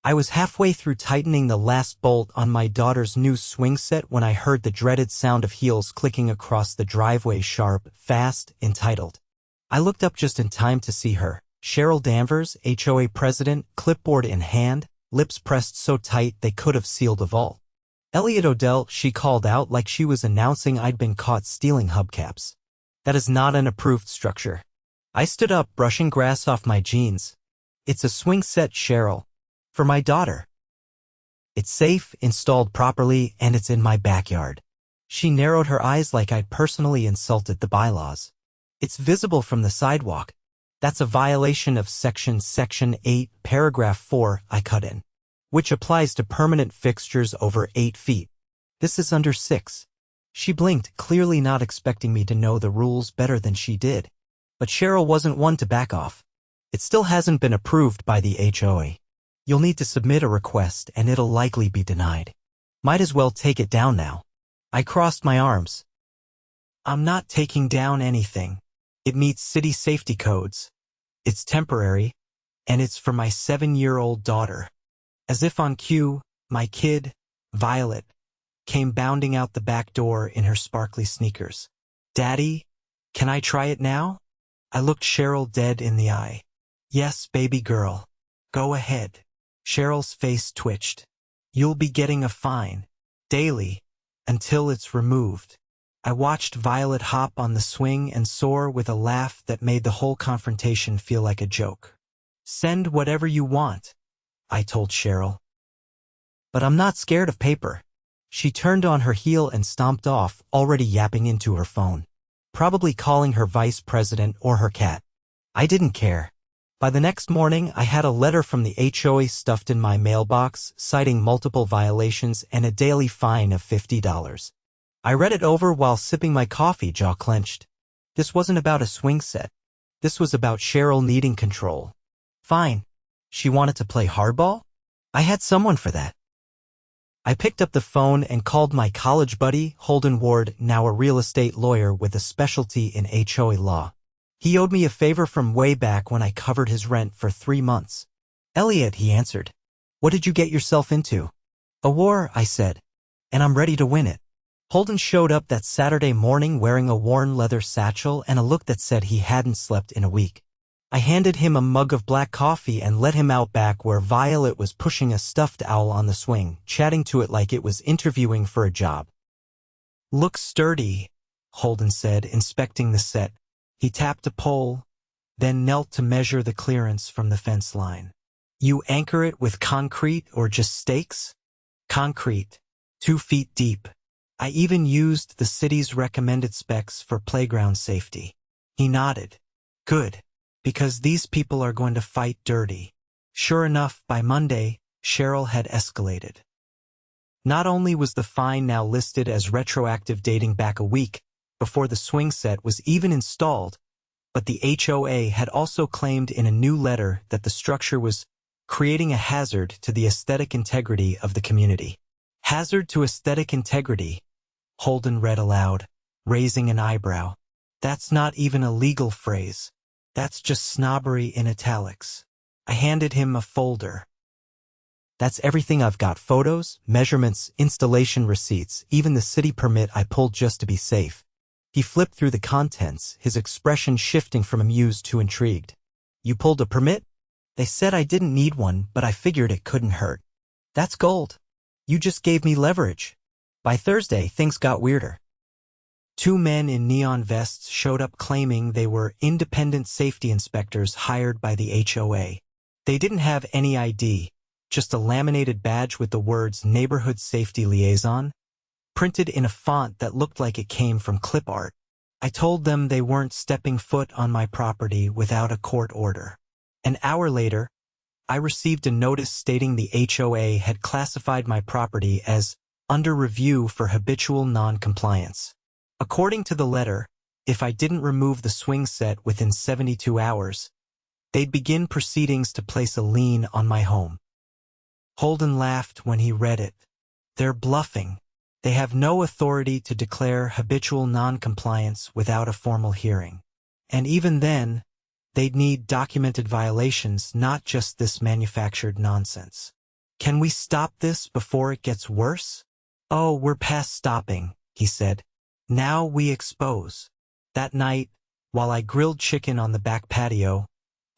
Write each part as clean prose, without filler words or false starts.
I was halfway through tightening the last bolt on my daughter's new swing set when I heard the dreaded sound of heels clicking across the driveway, sharp, fast, entitled. I looked up just in time to see her, Cheryl Danvers, HOA president, clipboard in hand, lips pressed so tight they could have sealed a vault. Elliot O'Dell, she called out like she was announcing I'd been caught stealing hubcaps. That is not an approved structure. I stood up, brushing grass off my jeans. It's a swing set, Cheryl. For my daughter. It's safe, installed properly, and it's in my backyard. She narrowed her eyes like I'd personally insulted the bylaws. It's visible from the sidewalk. That's a violation of Section 8, Paragraph 4, I cut in, which applies to permanent fixtures over 8 feet. This is under 6. She blinked, clearly not expecting me to know the rules better than she did. But Cheryl wasn't one to back off. It still hasn't been approved by the HOA. You'll need to submit a request and it'll likely be denied. Might as well take it down now. I crossed my arms. I'm not taking down anything. It meets city safety codes. It's temporary, and it's for my 7-year-old daughter. As if on cue, my kid, Violet, came bounding out the back door in her sparkly sneakers. Daddy, can I try it now? I looked Cheryl dead in the eye. Yes, baby girl. Go ahead. Cheryl's face twitched. You'll be getting a fine. Daily. Until it's removed. I watched Violet hop on the swing and soar with a laugh that made the whole confrontation feel like a joke. Send whatever you want, I told Cheryl. But I'm not scared of paper. She turned on her heel and stomped off, already yapping into her phone. Probably calling her vice president or her cat. I didn't care. By the next morning, I had a letter from the HOA stuffed in my mailbox, citing multiple violations and a daily fine of $50. I read it over while sipping my coffee, jaw clenched. This wasn't about a swing set. This was about Cheryl needing control. Fine. She wanted to play hardball? I had someone for that. I picked up the phone and called my college buddy, Holden Ward, now a real estate lawyer with a specialty in HOA law. He owed me a favor from way back when I covered his rent for 3 months. Elliot, he answered. What did you get yourself into? A war, I said. And I'm ready to win it. Holden showed up that Saturday morning wearing a worn leather satchel and a look that said he hadn't slept in a week. I handed him a mug of black coffee and led him out back where Violet was pushing a stuffed owl on the swing, chatting to it like it was interviewing for a job. Looks sturdy, Holden said, inspecting the set. He tapped a pole, then knelt to measure the clearance from the fence line. You anchor it with concrete or just stakes? Concrete, 2 feet deep. I even used the city's recommended specs for playground safety. He nodded. Good, because these people are going to fight dirty. Sure enough, by Monday, Cheryl had escalated. Not only was the fine now listed as retroactive dating back a week before the swing set was even installed, but the HOA had also claimed in a new letter that the structure was creating a hazard to the aesthetic integrity of the community. Hazard to aesthetic integrity, Holden read aloud, raising an eyebrow. That's not even a legal phrase. That's just snobbery in italics. I handed him a folder. That's everything I've got: photos, measurements, installation receipts, even the city permit I pulled just to be safe. He flipped through the contents, his expression shifting from amused to intrigued. You pulled a permit? They said I didn't need one, but I figured it couldn't hurt. That's gold. You just gave me leverage. By Thursday, things got weirder. 2 men in neon vests showed up claiming they were independent safety inspectors hired by the HOA. They didn't have any ID, just a laminated badge with the words Neighborhood Safety Liaison, printed in a font that looked like it came from clip art. I told them they weren't stepping foot on my property without a court order. An hour later, I received a notice stating the HOA had classified my property as under review for habitual non-compliance. According to the letter, if I didn't remove the swing set within 72 hours, they'd begin proceedings to place a lien on my home. Holden laughed when he read it. They're bluffing. They have no authority to declare habitual non-compliance without a formal hearing. And even then, they'd need documented violations, not just this manufactured nonsense. Can we stop this before it gets worse? Oh, we're past stopping, he said. Now we expose. That night, while I grilled chicken on the back patio,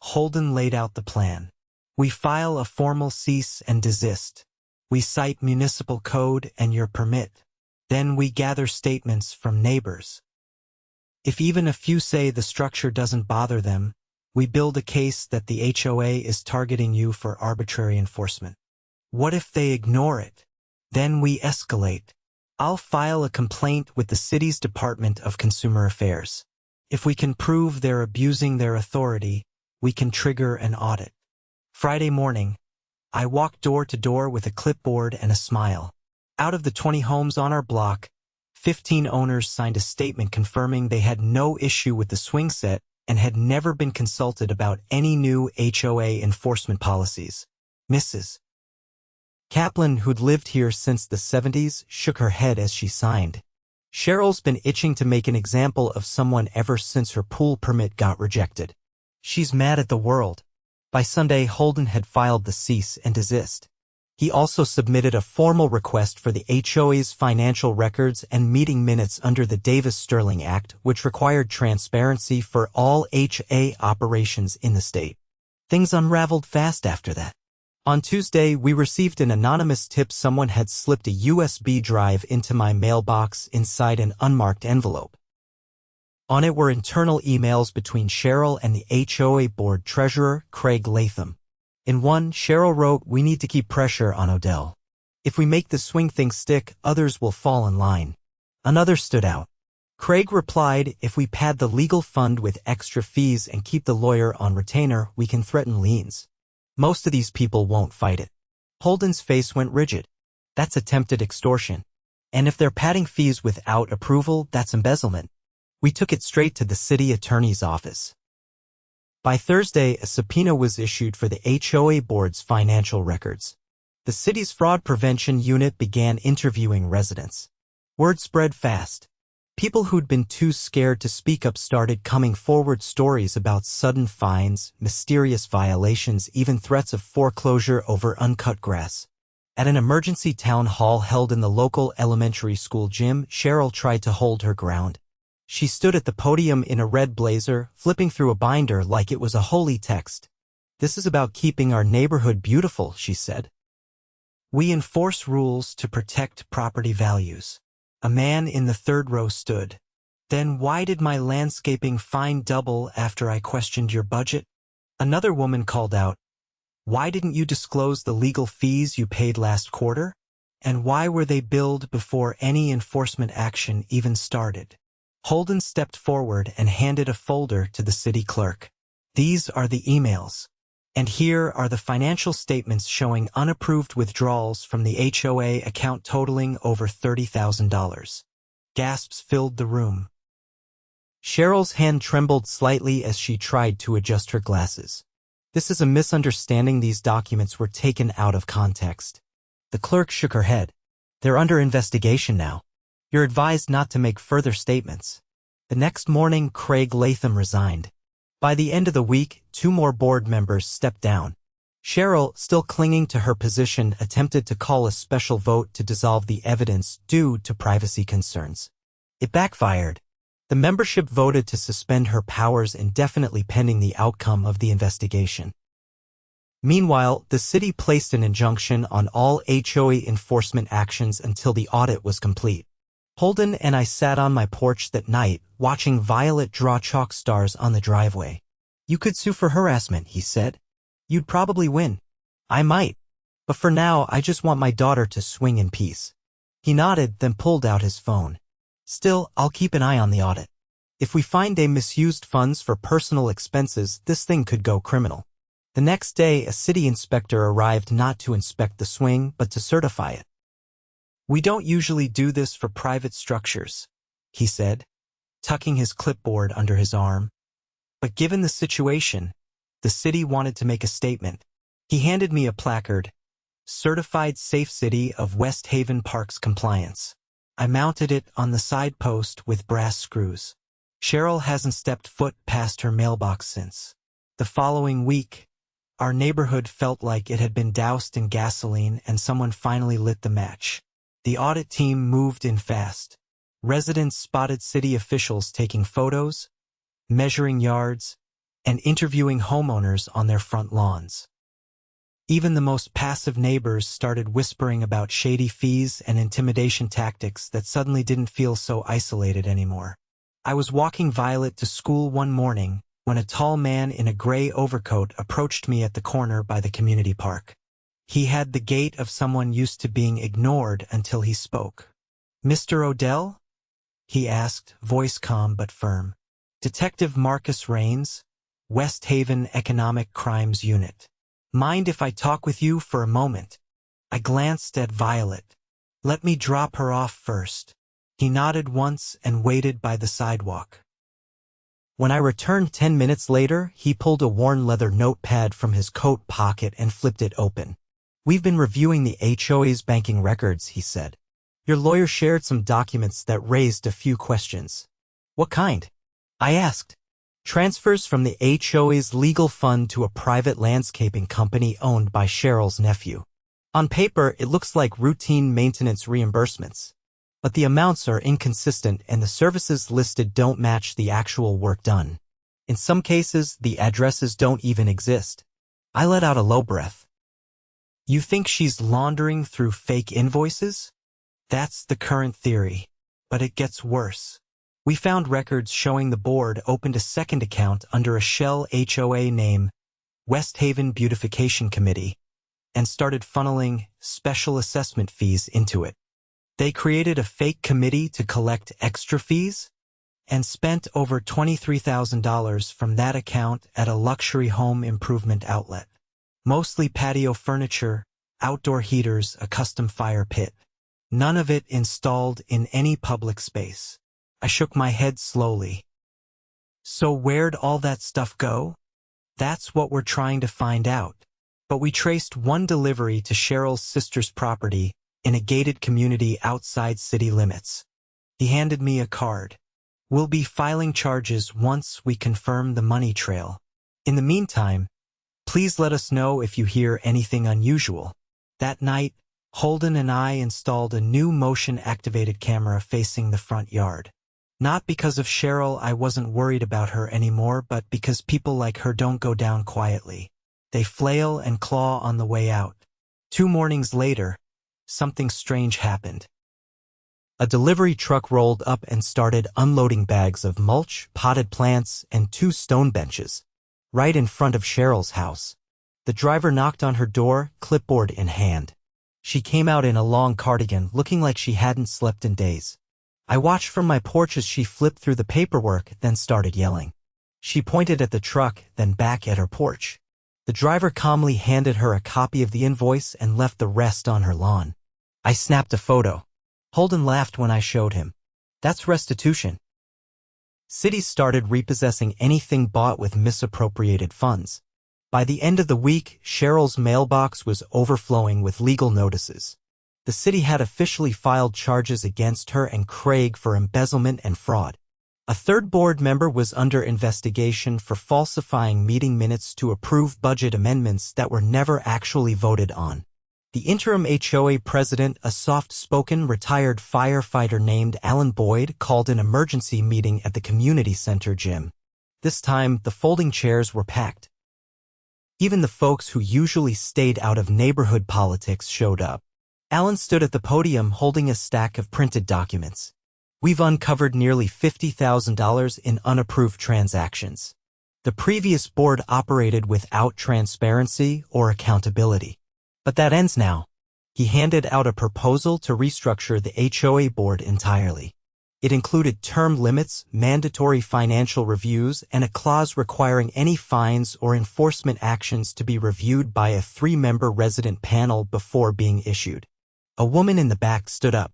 Holden laid out the plan. We file a formal cease and desist. We cite municipal code and your permit. Then we gather statements from neighbors. If even a few say the structure doesn't bother them, we build a case that the HOA is targeting you for arbitrary enforcement. What if they ignore it? Then we escalate. I'll file a complaint with the city's Department of Consumer Affairs. If we can prove they're abusing their authority, we can trigger an audit. Friday morning, I walked door to door with a clipboard and a smile. Out of the 20 homes on our block, 15 owners signed a statement confirming they had no issue with the swing set and had never been consulted about any new HOA enforcement policies. Mrs. Kaplan, who'd lived here since the 70s, shook her head as she signed. Cheryl's been itching to make an example of someone ever since her pool permit got rejected. She's mad at the world. By Sunday, Holden had filed the cease and desist. He also submitted a formal request for the HOA's financial records and meeting minutes under the Davis-Sterling Act, which required transparency for all HOA operations in the state. Things unraveled fast after that. On Tuesday, we received an anonymous tip someone had slipped a USB drive into my mailbox inside an unmarked envelope. On it were internal emails between Cheryl and the HOA board treasurer, Craig Latham. In one, Cheryl wrote, "We need to keep pressure on O'Dell. If we make the swing thing stick, others will fall in line." Another stood out. Craig replied, "If we pad the legal fund with extra fees and keep the lawyer on retainer, we can threaten liens. Most of these people won't fight it." Holden's face went rigid. That's attempted extortion. And if they're padding fees without approval, that's embezzlement. We took it straight to the city attorney's office. By Thursday, a subpoena was issued for the HOA board's financial records. The city's fraud prevention unit began interviewing residents. Word spread fast. People who'd been too scared to speak up started coming forward, stories about sudden fines, mysterious violations, even threats of foreclosure over uncut grass. At an emergency town hall held in the local elementary school gym, Cheryl tried to hold her ground. She stood at the podium in a red blazer, flipping through a binder like it was a holy text. "This is about keeping our neighborhood beautiful," she said. "We enforce rules to protect property values." A man in the third row stood. "Then why did my landscaping fine double after I questioned your budget?" Another woman called out, "Why didn't you disclose the legal fees you paid last quarter? And why were they billed before any enforcement action even started?" Holden stepped forward and handed a folder to the city clerk. "These are the emails. And here are the financial statements showing unapproved withdrawals from the HOA account totaling over $30,000. Gasps filled the room. Cheryl's hand trembled slightly as she tried to adjust her glasses. "This is a misunderstanding. These documents were taken out of context." The clerk shook her head. "They're under investigation now. You're advised not to make further statements." The next morning, Craig Latham resigned. By the end of the week, 2 more board members stepped down. Cheryl, still clinging to her position, attempted to call a special vote to dissolve the evidence due to privacy concerns. It backfired. The membership voted to suspend her powers indefinitely pending the outcome of the investigation. Meanwhile, the city placed an injunction on all HOA enforcement actions until the audit was complete. Holden and I sat on my porch that night, watching Violet draw chalk stars on the driveway. "You could sue for harassment," he said. "You'd probably win." "I might. But for now, I just want my daughter to swing in peace." He nodded, then pulled out his phone. "Still, I'll keep an eye on the audit. If we find they misused funds for personal expenses, this thing could go criminal." The next day, a city inspector arrived not to inspect the swing, but to certify it. "We don't usually do this for private structures," he said, tucking his clipboard under his arm. "But given the situation, the city wanted to make a statement." He handed me a placard, "Certified Safe City of West Haven Parks Compliance." I mounted it on the side post with brass screws. Cheryl hasn't stepped foot past her mailbox since. The following week, Our neighborhood felt like it had been doused in gasoline and someone finally lit the match. The audit team moved in fast. Residents spotted city officials taking photos, measuring yards, and interviewing homeowners on their front lawns. Even the most passive neighbors started whispering about shady fees and intimidation tactics that suddenly didn't feel so isolated anymore. I was walking Violet to school one morning when a tall man in a gray overcoat approached me at the corner by the community park. He had the gait of someone used to being ignored until he spoke. "Mr. O'Dell?" he asked, voice calm but firm. "Detective Marcus Raines, West Haven Economic Crimes Unit. Mind if I talk with you for a moment?" I glanced at Violet. "Let me drop her off first." He nodded once and waited by the sidewalk. When I returned 10 minutes later, he pulled a worn leather notepad from his coat pocket and flipped it open. "We've been reviewing the HOA's banking records," he said. "Your lawyer shared some documents that raised a few questions." "What kind?" I asked. "Transfers from the HOA's legal fund to a private landscaping company owned by Cheryl's nephew. On paper, it looks like routine maintenance reimbursements. But the amounts are inconsistent and the services listed don't match the actual work done. In some cases, the addresses don't even exist." I let out a low breath. "You think she's laundering through fake invoices?" "That's the current theory. But it gets worse. We found records showing the board opened a second account under a shell HOA name, West Haven Beautification Committee, and started funneling special assessment fees into it. They created a fake committee to collect extra fees and spent over $23,000 from that account at a luxury home improvement outlet. Mostly patio furniture, outdoor heaters, a custom fire pit. None of it installed in any public space." I shook my head slowly. "So where'd all that stuff go?" "That's what we're trying to find out. But we traced one delivery to Cheryl's sister's property in a gated community outside city limits." He handed me a card. "We'll be filing charges once we confirm the money trail. In the meantime, please let us know if you hear anything unusual." That night, Holden and I installed a new motion-activated camera facing the front yard. Not because of Cheryl, I wasn't worried about her anymore, but because people like her don't go down quietly. They flail and claw on the way out. 2 mornings later, something strange happened. A delivery truck rolled up and started unloading bags of mulch, potted plants, and 2 stone benches, right in front of Cheryl's house. The driver knocked on her door, clipboard in hand. She came out in a long cardigan, looking like she hadn't slept in days. I watched from my porch as she flipped through the paperwork, then started yelling. She pointed at the truck, then back at her porch. The driver calmly handed her a copy of the invoice and left the rest on her lawn. I snapped a photo. Holden laughed when I showed him. "That's restitution." Cities started repossessing anything bought with misappropriated funds. By the end of the week, Cheryl's mailbox was overflowing with legal notices. The city had officially filed charges against her and Craig for embezzlement and fraud. A third board member was under investigation for falsifying meeting minutes to approve budget amendments that were never actually voted on. The interim HOA president, a soft-spoken retired firefighter named Alan Boyd, called an emergency meeting at the community center gym. This time, the folding chairs were packed. Even the folks who usually stayed out of neighborhood politics showed up. Alan stood at the podium holding a stack of printed documents. "We've uncovered nearly $50,000 in unapproved transactions. The previous board operated without transparency or accountability. But that ends now." He handed out a proposal to restructure the HOA board entirely. It included term limits, mandatory financial reviews, and a clause requiring any fines or enforcement actions to be reviewed by a 3-member resident panel before being issued. A woman in the back stood up.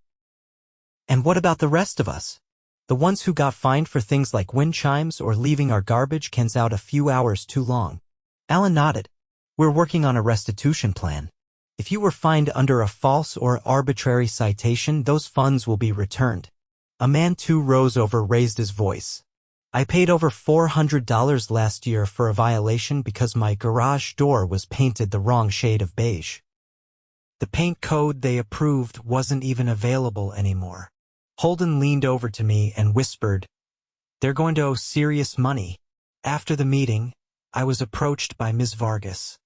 "And what about the rest of us? The ones who got fined for things like wind chimes or leaving our garbage cans out a few hours too long?" Alan nodded. "We're working on a restitution plan. If you were fined under a false or arbitrary citation, those funds will be returned." A man 2 rows over raised his voice. I paid over $400 last year for a violation because my garage door was painted the wrong shade of beige. The paint code they approved wasn't even available anymore. Holden leaned over to me and whispered, "They're going to owe serious money." After the meeting, I was approached by Ms. Vargas,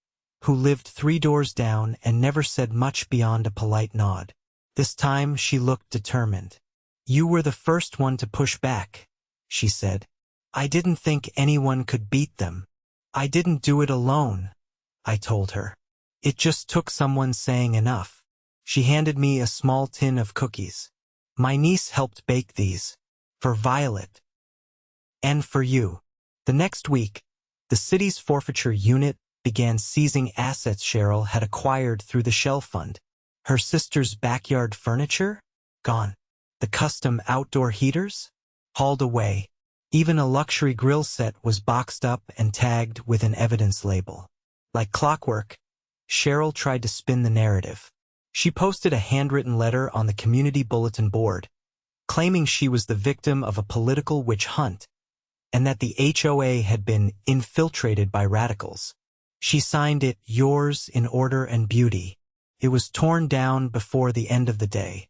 who lived 3 doors down and never said much beyond a polite nod. This time she looked determined. "You were the first one to push back," she said. "I didn't think anyone could beat them." "I didn't do it alone," I told her. "It just took someone saying enough." She handed me a small tin of cookies. "My niece helped bake these. For Violet. And for you." The next week, the city's forfeiture unit began seizing assets Cheryl had acquired through the Shell Fund. Her sister's backyard furniture? Gone. The custom outdoor heaters? Hauled away. Even a luxury grill set was boxed up and tagged with an evidence label. Like clockwork, Cheryl tried to spin the narrative. She posted a handwritten letter on the community bulletin board, claiming she was the victim of a political witch hunt, and that the HOA had been infiltrated by radicals. She signed it, "Yours in order and beauty." It was torn down before the end of the day.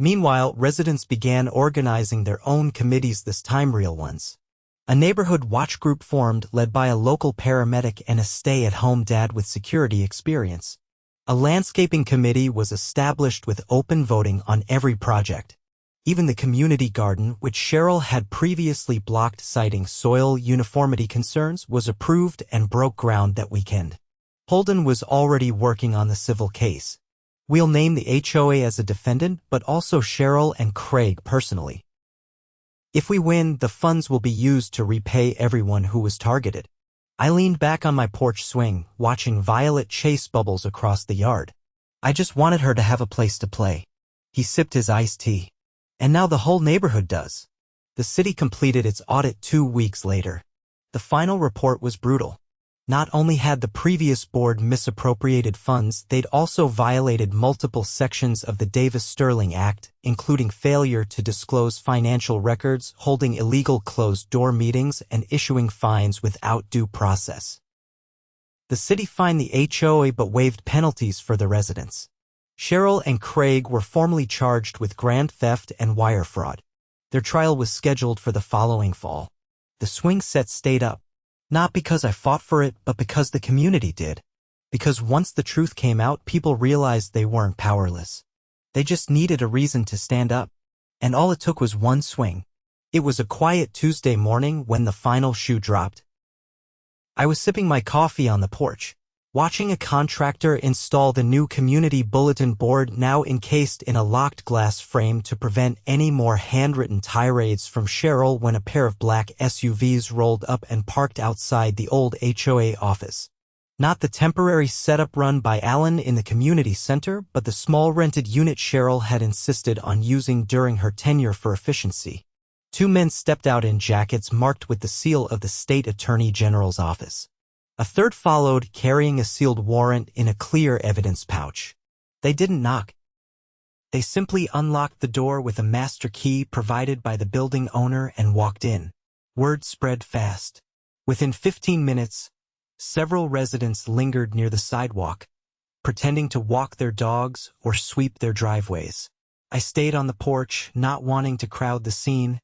Meanwhile, residents began organizing their own committees, this time real ones. A neighborhood watch group formed, led by a local paramedic and a stay-at-home dad with security experience. A landscaping committee was established with open voting on every project. Even the community garden, which Cheryl had previously blocked citing soil uniformity concerns, was approved and broke ground that weekend. Holden was already working on the civil case. "We'll name the HOA as a defendant, but also Cheryl and Craig personally. If we win, the funds will be used to repay everyone who was targeted." I leaned back on my porch swing, watching Violet chase Bubbles across the yard. I just wanted her to have a place to play. He sipped his iced tea. "And now the whole neighborhood does." The city completed its audit 2 weeks later. The final report was brutal. Not only had the previous board misappropriated funds, they'd also violated multiple sections of the Davis-Sterling Act, including failure to disclose financial records, holding illegal closed-door meetings, and issuing fines without due process. The city fined the HOA but waived penalties for the residents. Cheryl and Craig were formally charged with grand theft and wire fraud. Their trial was scheduled for the following fall. The swing set stayed up. Not because I fought for it, but because the community did. Because once the truth came out, people realized they weren't powerless. They just needed a reason to stand up. And all it took was one swing. It was a quiet Tuesday morning when the final shoe dropped. I was sipping my coffee on the porch, watching a contractor install the new community bulletin board, now encased in a locked glass frame, to prevent any more handwritten tirades from Cheryl when a pair of black SUVs rolled up and parked outside the old HOA office. Not the temporary setup run by Alan in the community center, but the small rented unit Cheryl had insisted on using during her tenure for efficiency. 2 men stepped out in jackets marked with the seal of the state attorney general's office. A third followed, carrying a sealed warrant in a clear evidence pouch. They didn't knock. They simply unlocked the door with a master key provided by the building owner and walked in. Word spread fast. Within 15 minutes, several residents lingered near the sidewalk, pretending to walk their dogs or sweep their driveways. I stayed on the porch, not wanting to crowd the scene,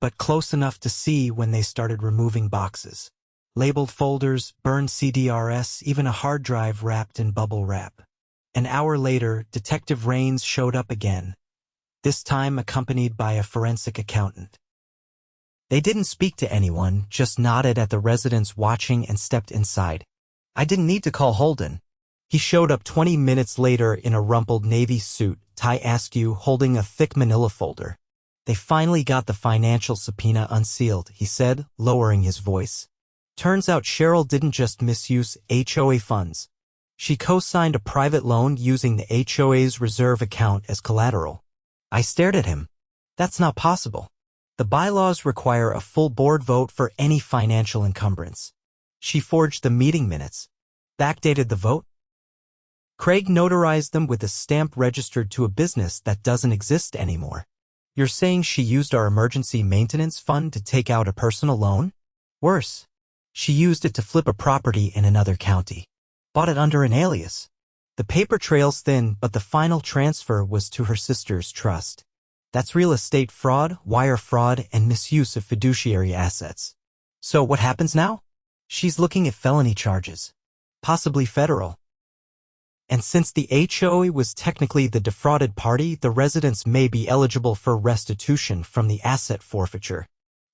but close enough to see when they started removing boxes. Labeled folders, burned CDRS, even a hard drive wrapped in bubble wrap. An hour later, Detective Rains showed up again, this time accompanied by a forensic accountant. They didn't speak to anyone, just nodded at the residents watching and stepped inside. I didn't need to call Holden. He showed up 20 minutes later in a rumpled navy suit, tie askew, holding a thick manila folder. "They finally got the financial subpoena unsealed," he said, lowering his voice. "Turns out Cheryl didn't just misuse HOA funds. She co-signed a private loan using the HOA's reserve account as collateral." I stared at him. "That's not possible. The bylaws require a full board vote for any financial encumbrance." "She forged the meeting minutes. Backdated the vote. Craig notarized them with a stamp registered to a business that doesn't exist anymore." You're saying she used our emergency maintenance fund to take out a personal loan? Worse, she used it to flip a property in another county. Bought it under an alias. The paper trail's thin, but the final transfer was to her sister's trust. That's real estate fraud, wire fraud, and misuse of fiduciary assets. So what happens now? She's looking at felony charges. Possibly federal. And since the HOA was technically the defrauded party, the residents may be eligible for restitution from the asset forfeiture.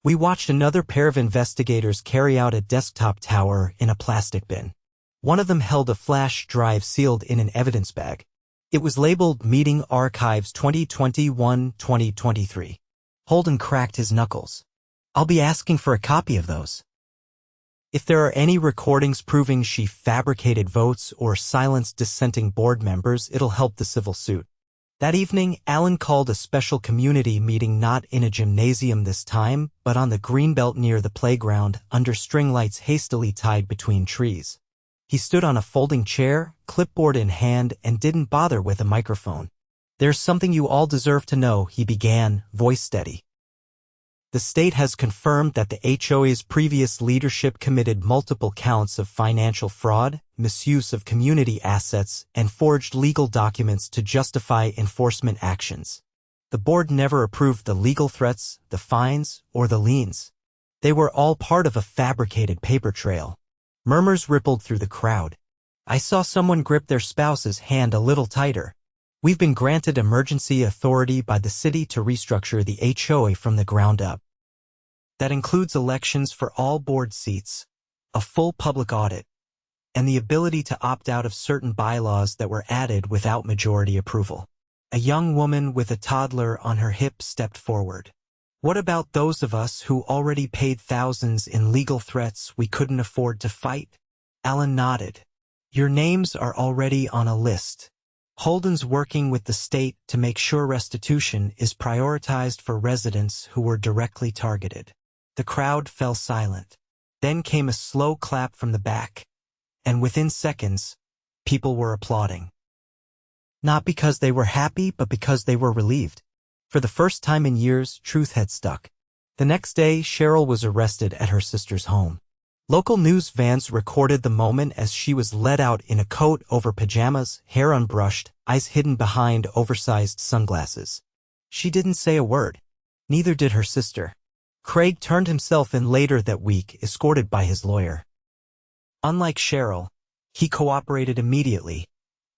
We watched another pair of investigators carry out a desktop tower in a plastic bin. One of them held a flash drive sealed in an evidence bag. It was labeled Meeting Archives 2021-2023. Holden cracked his knuckles. I'll be asking for a copy of those. If there are any recordings proving she fabricated votes or silenced dissenting board members, it'll help the civil suit. That evening, Alan called a special community meeting, not in a gymnasium this time, but on the greenbelt near the playground, under string lights hastily tied between trees. He stood on a folding chair, clipboard in hand, and didn't bother with a microphone. There's something you all deserve to know, he began, voice steady. The state has confirmed that the HOA's previous leadership committed multiple counts of financial fraud, misuse of community assets, and forged legal documents to justify enforcement actions. The board never approved the legal threats, the fines, or the liens. They were all part of a fabricated paper trail. Murmurs rippled through the crowd. I saw someone grip their spouse's hand a little tighter. We've been granted emergency authority by the city to restructure the HOA from the ground up. That includes elections for all board seats, a full public audit, and the ability to opt out of certain bylaws that were added without majority approval. A young woman with a toddler on her hip stepped forward. What about those of us who already paid thousands in legal threats we couldn't afford to fight? Alan nodded. Your names are already on a list. Holden's working with the state to make sure restitution is prioritized for residents who were directly targeted. The crowd fell silent. Then came a slow clap from the back, and within seconds, people were applauding. Not because they were happy, but because they were relieved. For the first time in years, truth had stuck. The next day, Cheryl was arrested at her sister's home. Local news vans recorded the moment as she was led out in a coat over pajamas, hair unbrushed, eyes hidden behind oversized sunglasses. She didn't say a word. Neither did her sister. Craig turned himself in later that week, escorted by his lawyer. Unlike Cheryl, he cooperated immediately,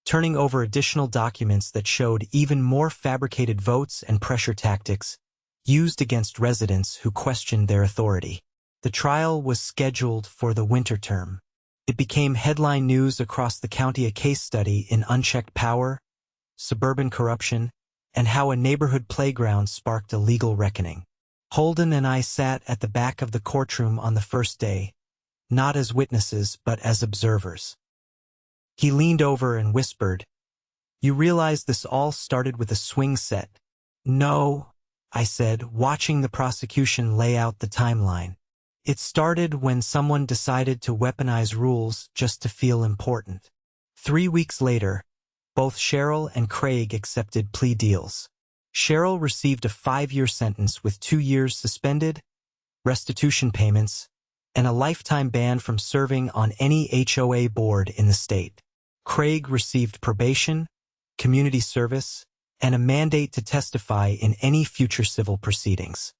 turning over additional documents that showed even more fabricated votes and pressure tactics used against residents who questioned their authority. The trial was scheduled for the winter term. It became headline news across the county, a case study in unchecked power, suburban corruption, and how a neighborhood playground sparked a legal reckoning. Holden and I sat at the back of the courtroom on the first day, not as witnesses but as observers. He leaned over and whispered, "You realize this all started with a swing set?" "No," I said, watching the prosecution lay out the timeline. "It started when someone decided to weaponize rules just to feel important." 3 weeks later, both Cheryl and Craig accepted plea deals. Cheryl received a 5-year sentence with 2 years suspended, restitution payments, and a lifetime ban from serving on any HOA board in the state. Craig received probation, community service, and a mandate to testify in any future civil proceedings.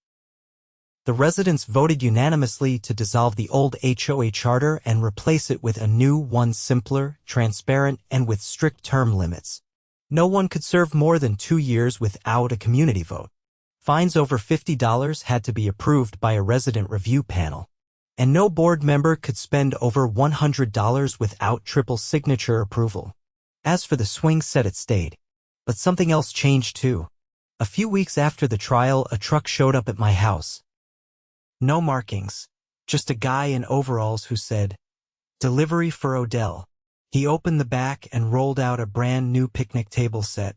The residents voted unanimously to dissolve the old HOA charter and replace it with a new one, simpler, transparent, and with strict term limits. No one could serve more than 2 years without a community vote. Fines over $50 had to be approved by a resident review panel. And no board member could spend over $100 without triple signature approval. As for the swing set, it stayed. But something else changed too. A few weeks after the trial, a truck showed up at my house. No markings, just a guy in overalls who said, "Delivery for O'Dell." He opened the back and rolled out a brand new picnic table set,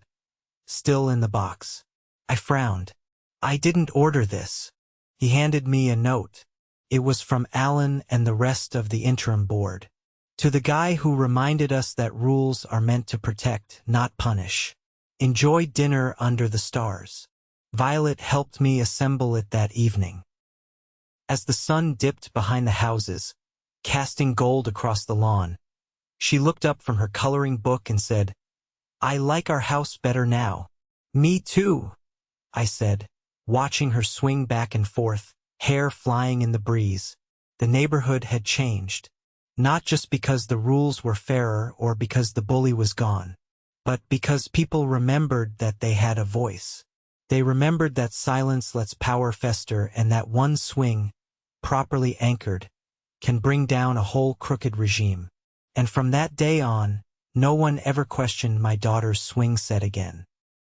still in the box. I frowned. "I didn't order this." He handed me a note. It was from Alan and the rest of the interim board. To the guy who reminded us that rules are meant to protect, not punish. Enjoy dinner under the stars. Violet helped me assemble it that evening. As the sun dipped behind the houses, casting gold across the lawn, she looked up from her coloring book and said, "I like our house better now." "Me too," I said, watching her swing back and forth, hair flying in the breeze. The neighborhood had changed, not just because the rules were fairer or because the bully was gone, but because people remembered that they had a voice. They remembered that silence lets power fester and that one swing, properly anchored, can bring down a whole crooked regime. And from that day on, no one ever questioned my daughter's swing set again.